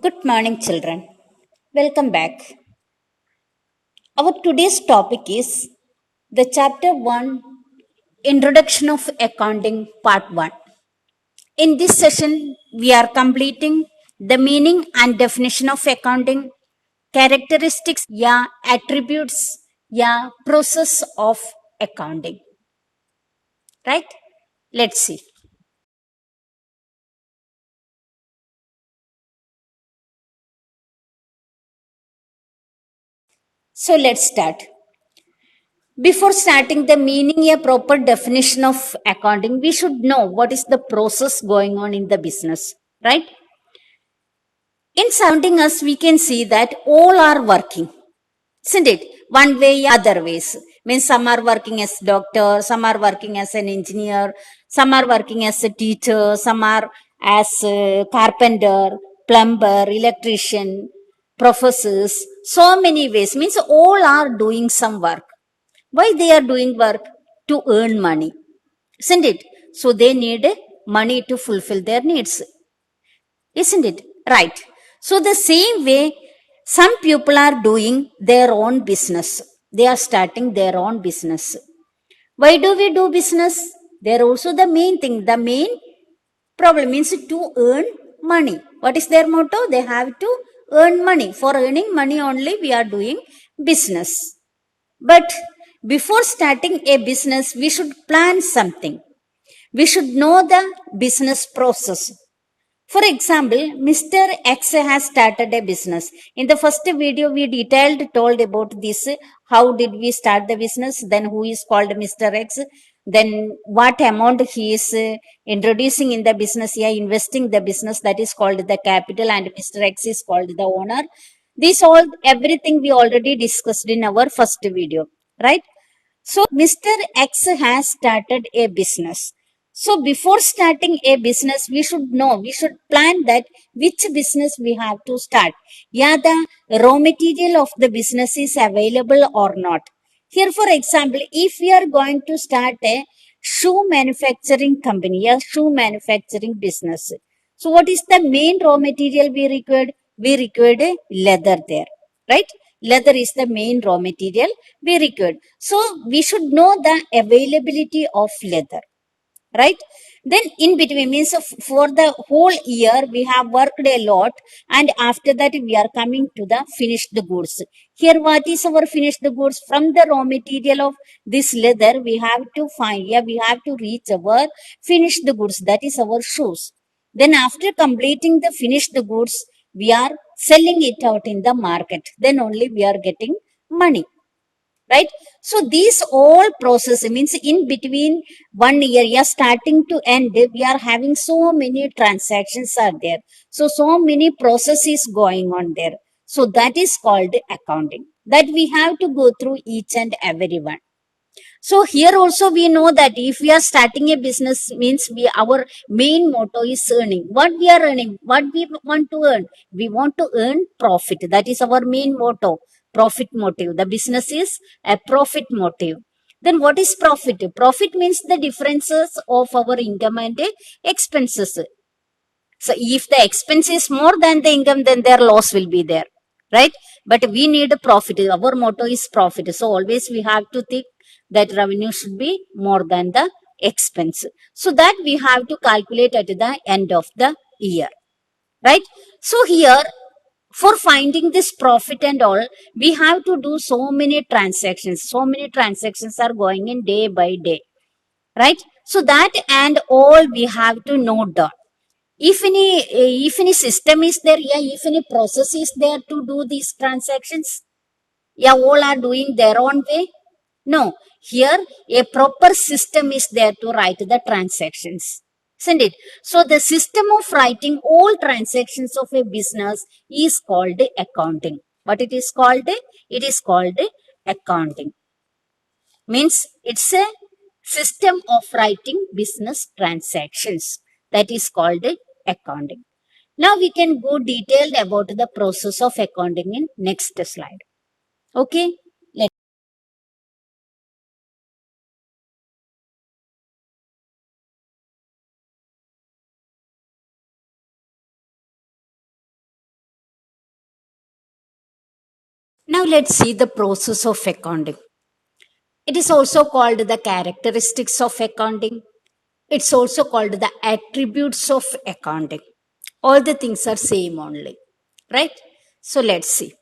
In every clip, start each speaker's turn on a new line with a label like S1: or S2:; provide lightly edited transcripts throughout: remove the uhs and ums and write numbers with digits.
S1: Good morning, children. Welcome back. Our today's topic is the chapter 1 Introduction of Accounting, Part 1. In this session, we are completing the meaning and definition of accounting, characteristics, yeah, attributes, yeah, process of accounting. Right? Let's see. So let's start. Before starting the meaning, a proper definition of accounting, we should know what is the process going on in the business, right? In surrounding us, we can see that all are working, isn't it? One way, other ways. Means some are working as doctor, some are working as an engineer, some are working as a teacher, some are as a carpenter, plumber, electrician, professors. So many ways. Means all are doing some work. Why they are doing work? To earn money, isn't it? So they need money to fulfill their needs, isn't it? Right. So the same way, some people are doing their own business. They are starting their own business. Why do we do business? They're also the main thing. The main problem means to earn money. What is their motto? They have to earn money. For earning money only, we are doing business. But before starting a business, we should plan something. We should know the business process. For example, Mr. X has started a business. In the first video, we detailed told about this. How did we start the business? Then who is called Mr. X? Then what amount he is introducing in the business? Yeah, investing the business, that is called the capital, and Mr. X is called the owner. This all everything we already discussed in our first video, right? So Mr. X has started a business. So before starting a business, we should know, we should plan that which business we have to start. Yeah, the raw material of the business is available or not. Here, for example, if we are going to start a shoe manufacturing company, a shoe manufacturing business. So what is the main raw material we required? We required a leather there, right? Leather is the main raw material we required. So we should know the availability of leather, right? Then in between means for the whole year we have worked a lot, and after that we are coming to the finished goods. Here what is our finished goods? From the raw material of this leather we have to find, yeah, we have to reach our finished goods, that is our shoes. Then after completing the finished goods, we are selling it out in the market, then only we are getting money, right? So these all process means in between 1 year, yeah, starting to end, we are having so many transactions are there. So many processes going on there. So that is called accounting, that we have to go through each and every one. So here also we know that if we are starting a business means we our main motto is earning. What we are earning, what we want to earn, we want to earn profit. That is our main motto, profit motive. The business is a profit motive. Then what is profit? Profit means the differences of our income and expenses. So if the expense is more than the income, then their loss will be there, right? But we need a profit. Our motto is profit. So always we have to think that revenue should be more than the expense. So that we have to calculate at the end of the year, right? So here, for finding this profit and all, we have to do so many transactions. So many transactions are going in day by day, right? So that and all we have to note down. If any system is there, yeah, if any process is there to do these transactions, yeah, all are doing their own way. No, here a proper system is there to write the transactions, isn't it? So the system of writing all transactions of a business is called accounting. What it is called? It is called accounting. Means it's a system of writing business transactions, that is called accounting. Now we can go detailed about the process of accounting in next slide. Okay. Now let's see the process of accounting. It is also called the characteristics of accounting. It's also called the attributes of accounting. All the things are same only, right? So let's see.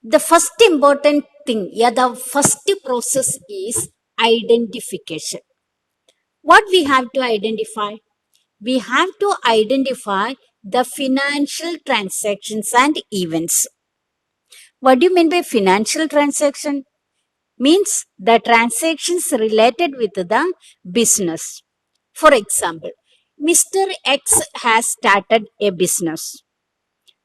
S1: The first important thing, the first process is identification. What we have to identify? We have to identify the financial transactions and events. What do you mean by financial transaction? Means the transactions related with the business. For example, Mr. X has started a business.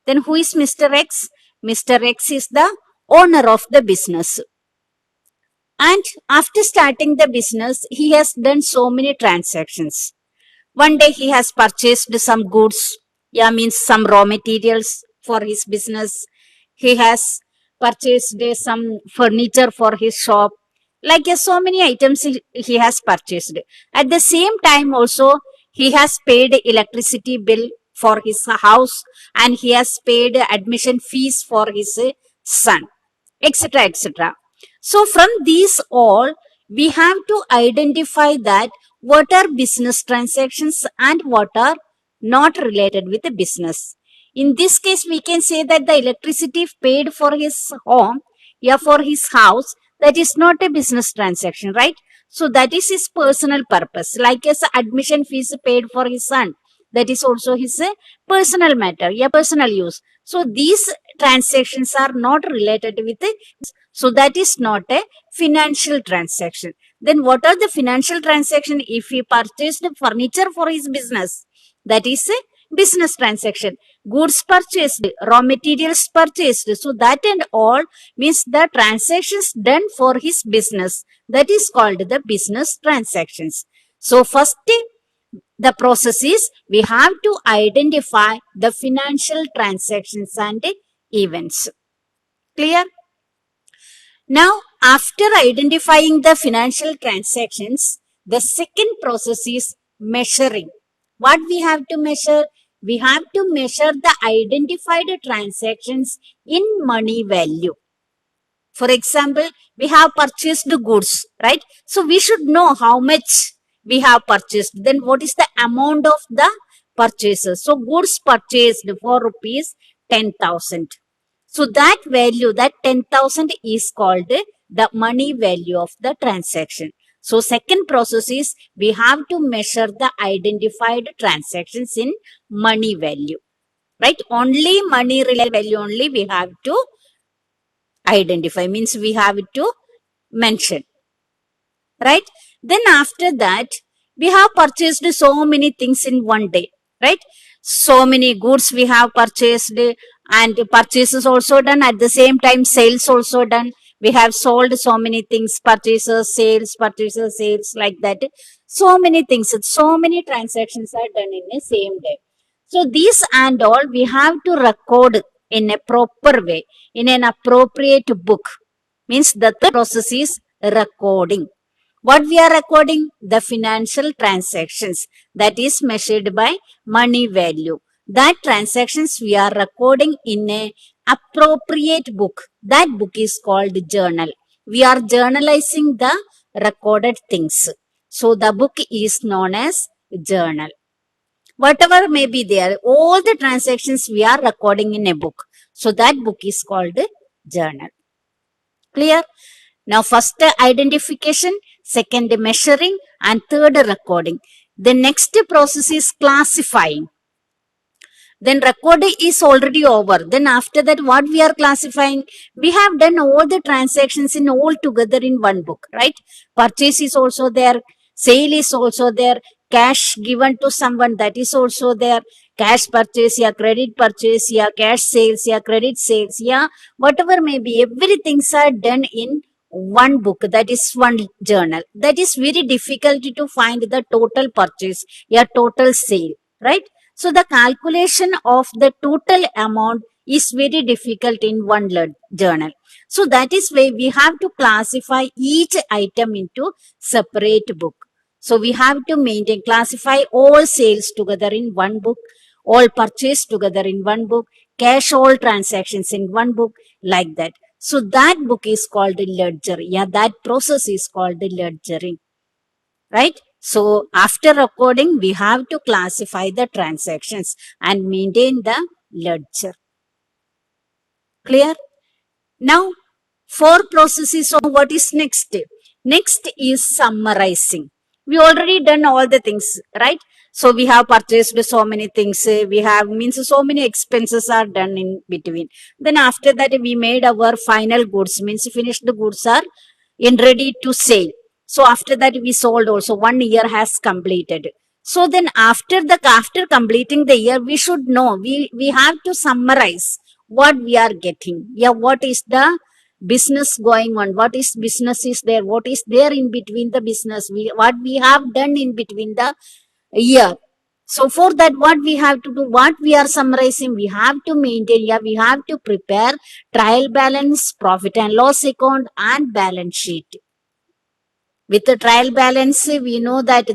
S1: Then who is Mr. X? Mr. X is the owner of the business. And after starting the business, he has done so many transactions. One day he has purchased some goods, means some raw materials for his business. He has purchased some furniture for his shop. Like so many items he has purchased. At the same time also, he has paid electricity bill for his house and he has paid admission fees for his son, etc., etc. So from these all, we have to identify that what are business transactions and what are not related with the business. In this case, we can say that the electricity paid for his home, for his house, that is not a business transaction, right? So that is his personal purpose. Like as admission fees paid for his son, that is also his personal matter, personal use. So these transactions are not related with it. So that is not a financial transaction. Then what are the financial transaction? If he purchased furniture for his business, that is a business transaction. Goods purchased, raw materials purchased. So that and all means the transactions done for his business. That is called the business transactions. So first the process is we have to identify the financial transactions and events. Clear? Now, after identifying the financial transactions, the second process is measuring. What we have to measure? We have to measure the identified transactions in money value. For example, we have purchased goods, right? So we should know how much we have purchased. Then what is the amount of the purchases? So goods purchased for rupees 10,000. So that value, that 10,000 is called the money value of the transaction. So second process is we have to measure the identified transactions in money value, right? Only money related value only we have to identify, means we have to mention, right? Then after that, we have purchased so many things in one day, right? So many goods we have purchased and purchases also done. At the same time, sales also done. We have sold so many things, purchases, sales, like that. So many things, so many transactions are done in a same day. So these and all we have to record in a proper way, in an appropriate book. Means the third process is recording. What we are recording? The financial transactions that is measured by money value. That transactions we are recording in a appropriate book. That book is called journal. We are journalizing the recorded things. So the book is known as journal. Whatever may be there, all the transactions we are recording in a book. So that book is called journal. Clear? Now, first identification, second measuring, and third recording. The next process is classifying. Then recording is already over. Then after that, what we are classifying? We have done all the transactions in all together in one book, right? Purchase is also there. Sale is also there. Cash given to someone, that is also there. Cash purchase, credit purchase, cash sales, credit sales, whatever may be, everything's are done in one book, that is one journal. That is very difficult to find the total purchase, total sale, right? So the calculation of the total amount is very difficult in one journal. So that is why we have to classify each item into separate book. So we have to classify all sales together in one book, all purchase together in one book, cash all transactions in one book, like that. So that book is called ledger. Yeah, that process is called ledgering, right? So after recording, we have to classify the transactions and maintain the ledger. Clear? Now, four processes of what is next? Next is summarizing. We already done all the things, right? So we have purchased so many things. We have means so many expenses are done in between. Then after that we made our final goods, means finished goods are in ready to sale. So after that we sold also. 1 year has completed. So then after completing the year, we should know, we have to summarize what we are getting. Yeah, what is the business going on, what is business is there, what is there in between the business, what we have done in between the year. So for that, what we have to do, what we are summarizing, we have to maintain, yeah, we have to prepare trial balance, profit and loss account and balance sheet. With the trial balance, we know that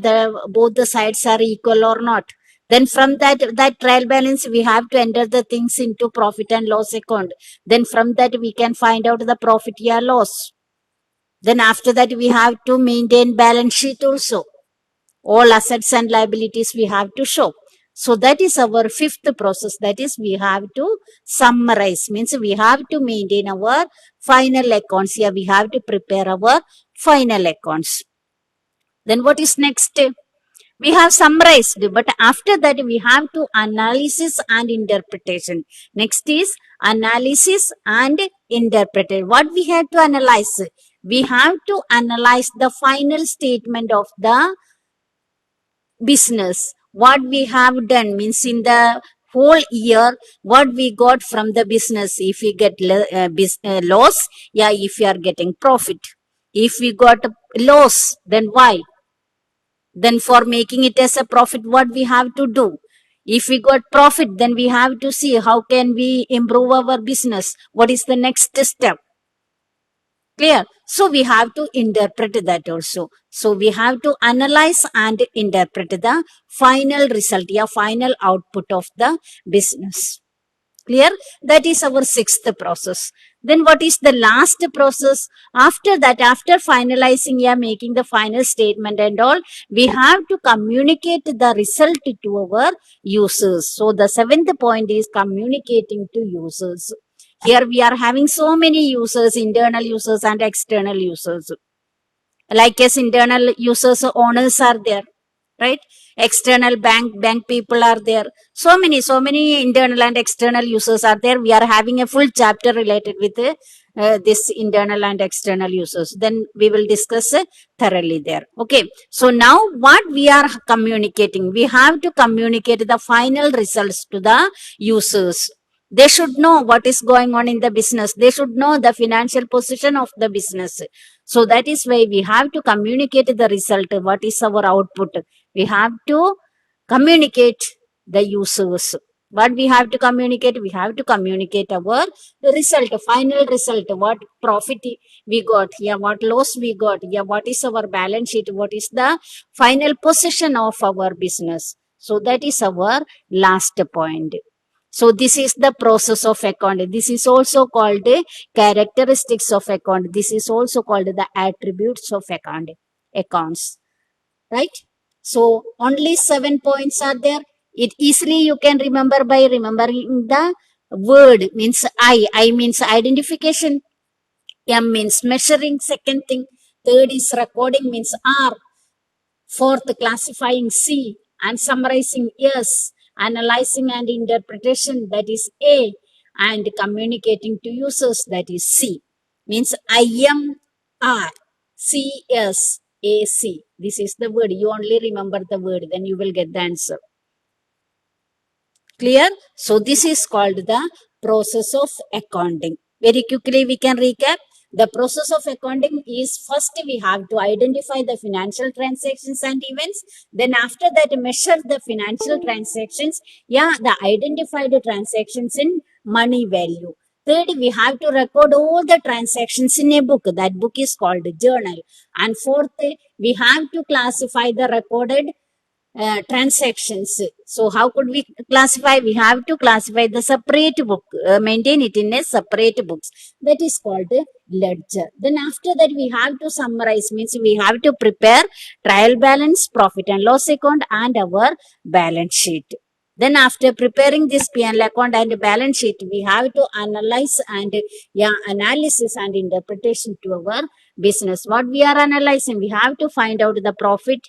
S1: both the sides are equal or not. Then from that trial balance, we have to enter the things into profit and loss account. Then from that, we can find out the profit or loss. Then after that, we have to maintain balance sheet also. All assets and liabilities we have to show. So that is our fifth process. That is, we have to summarize. Means we have to maintain our final accounts. Yeah, we have to prepare our final accounts. Then what is next? We have summarized, but after that we have to analysis and interpretation. Next is analysis and interpretation. What we have to analyze? We have to analyze the final statement of the business. What we have done, means in the whole year, what we got from the business. If we get loss, yeah, if we are getting profit. If we got loss, then why? Then for making it as a profit, what we have to do? If we got profit, then we have to see how can we improve our business. What is the next step? Clear? So we have to interpret that also. So we have to analyze and interpret the final result, yeah, final output of the business. Clear? That is our sixth process. Then what is the last process? After that, after finalizing, yeah, making the final statement and all, we have to communicate the result to our users. So the seventh point is communicating to users. Here we are having so many users, internal users and external users. Like as internal users, owners are there, right? External bank people are there. So many internal and external users are there. We are having a full chapter related with this internal and external users. Then we will discuss thoroughly there. Okay. So now what we are communicating, we have to communicate the final results to the users. They should know what is going on in the business. They should know the financial position of the business. So that is why we have to communicate the result. What is our output? We have to communicate the users. What we have to communicate? We have to communicate our result, final result. What profit we got? Yeah, what loss we got? Yeah, what is our balance sheet? What is the final position of our business? So that is our last point. So this is the process of accounting. This is also called characteristics of account. This is also called the attributes of accounts. Right? So only 7 points are there. It easily you can remember by remembering the word, means I means identification. M means measuring, second thing. Third is recording, means R. Fourth, classifying, C. And summarizing, S. Analyzing and interpretation, that is A. And communicating to users, that is C. Means IMR, CSAC. This is the word. You only remember the word, then you will get the answer. Clear? So this is called the process of accounting. Very quickly we can recap. The process of accounting is, first we have to identify the financial transactions and events. Then after that measure the financial transactions. Yeah, the identified transactions in money value. Third, we have to record all the transactions in a book. That book is called journal. And fourth, we have to classify the recorded transactions. So how could we classify? We have to classify the separate book, maintain it in a separate books. That is called a ledger. Then after that, we have to summarize, means we have to prepare trial balance, profit and loss account, and our balance sheet. Then after preparing this P&L account and balance sheet, we have to analyze and analysis and interpretation to our business. What we are analyzing, we have to find out the profit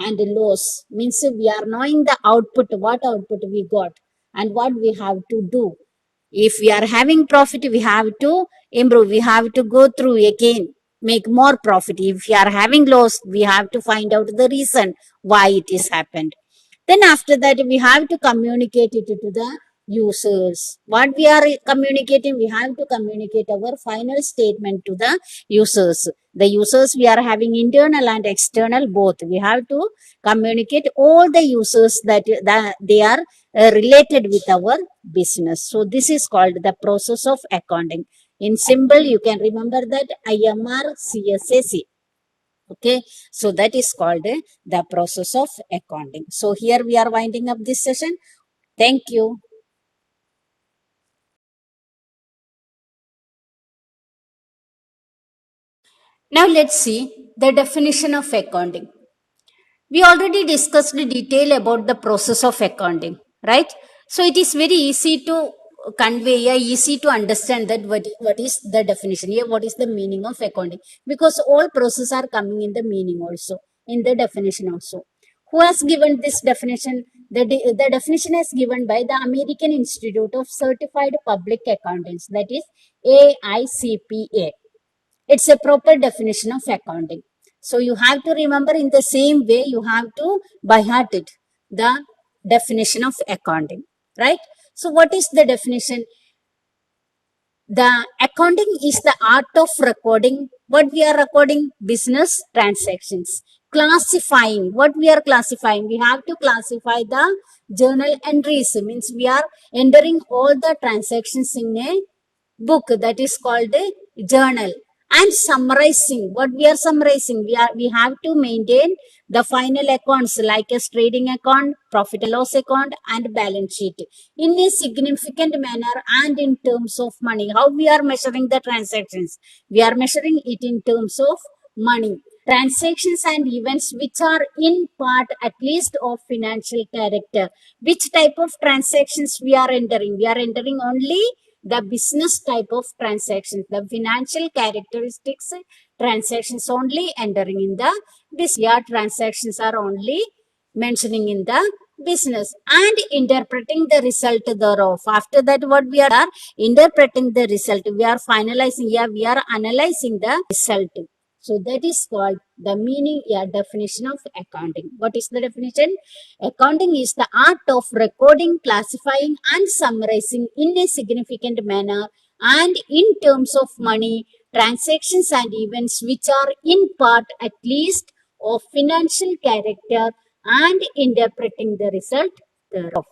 S1: and loss, means we are knowing the output, what output we got and what we have to do. If we are having profit, we have to improve, we have to go through again, make more profit. If we are having loss, we have to find out the reason why it is happened. Then after that, we have to communicate it to the users. What we are communicating, we have to communicate our final statement to the users. The users, we are having internal and external both. We have to communicate all the users that they are related with our business. So this is called the process of accounting. In symbol, you can remember that IMR CSAC. Okay, so that is called the process of accounting. So here we are winding up this session. Thank you. Now let's see the definition of accounting. We already discussed the detail about the process of accounting, right? So it is very easy to convey, easy to understand that what is the definition here, what is the meaning of accounting, because all processes are coming in the meaning also, in the definition also. Who has given this definition? The definition is given by the American Institute of Certified Public Accountants, that is AICPA. It's a proper definition of accounting. So you have to remember, in the same way, you have to by heart it, the definition of accounting, right? So what is the definition? The accounting is the art of recording. What we are recording? Business transactions. Classifying. What we are classifying? We have to classify the journal entries. Means we are entering all the transactions in a book, that is called a journal. And summarizing. What we are summarizing? We have to maintain the final accounts like a trading account, profit and loss account, and balance sheet in a significant manner and in terms of money. How we are measuring the transactions? We are measuring it in terms of money. Transactions and events which are in part at least of financial character. Which type of transactions we are entering? We are entering only the business type of transactions, the financial characteristics transactions only entering in the business. Yeah, transactions are only mentioning in the business and interpreting the result thereof. After that, what we are interpreting the result, we are finalizing, we are analyzing the result. So that is called the meaning, definition of accounting. What is the definition? Accounting is the art of recording, classifying, and summarizing in a significant manner and in terms of money, transactions and events which are in part at least of financial character and interpreting the result thereof.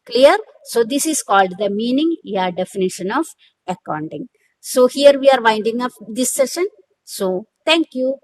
S1: Clear? So this is called the meaning, definition of accounting. So here we are winding up this session. So thank you.